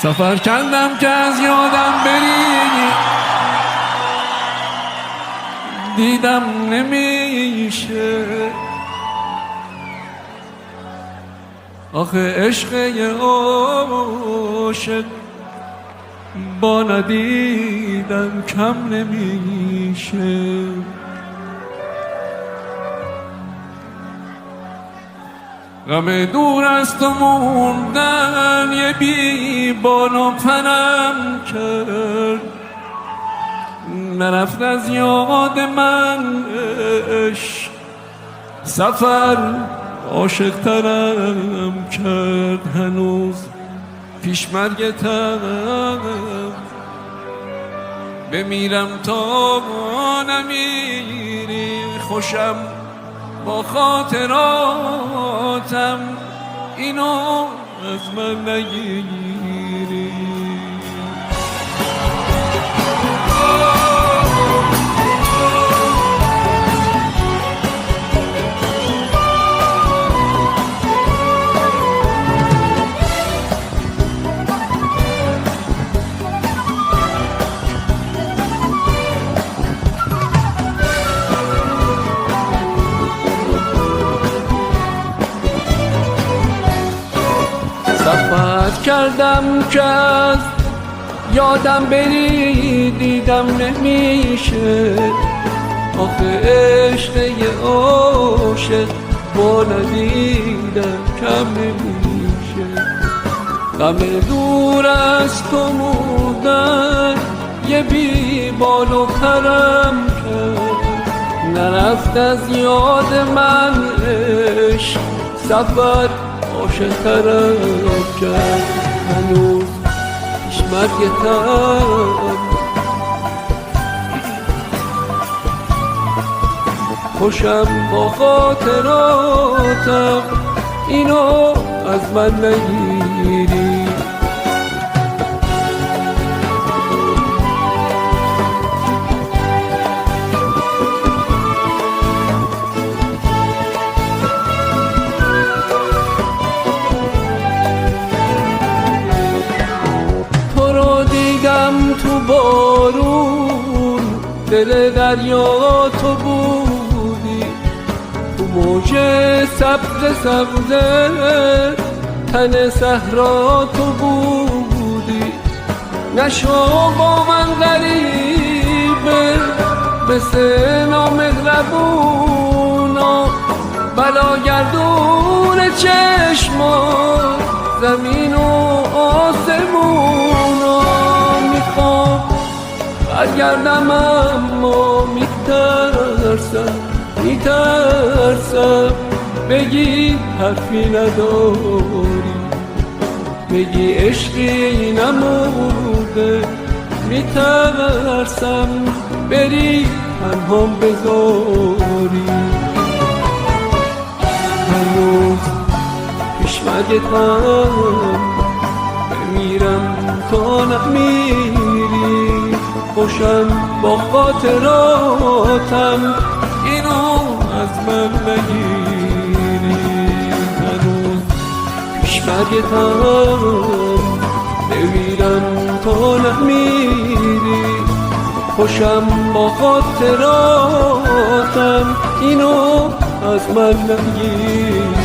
سفر کردم که از یادم بری، دیدم نمیشه. آخه عشق یه عاشق با ندیدن کم نمیشه. غم دور از تو موندن یه بی بال و پرم کرد، نرفت از یاد من عشق، سفر عاشق ترم کرد. هنوز پیش مرگتم بمیرم تا نمیری، خوشم با خاطراتم، اینو از من نگیری. سفر کردم که از یادم بری، دیدم نمیشه. آخه عشق یه عاشق با ندیدن کم نمیشه. غم دور از تو موندن یه بی بال و پرم کرد، نرفت از یاد من عشق، سفر عاشق ترم کرد. هنوز پیش مرگتم خوشم با خاطراتم، اینو از من نگیری. تو بارون دل دریا تو بودی، تو موج سبز سبز تن صحرا تو بودی. نشو با من غریبه مثل نامهربونا، بلاگردون چشمان زمین و آسمونا. برگردم اما میترسم بگی حرفی نداری، بگی عشقی نموده. میترسم بری تنهام بذاری. هنوز پیش مرگتم بمیرم تا نمیری، خوشم با خاطراتم، اینو از من نگیری. هنوز پیش مرگتم بمیرم تا نمیری، خوشم با خاطراتم، اینو از من نگیری.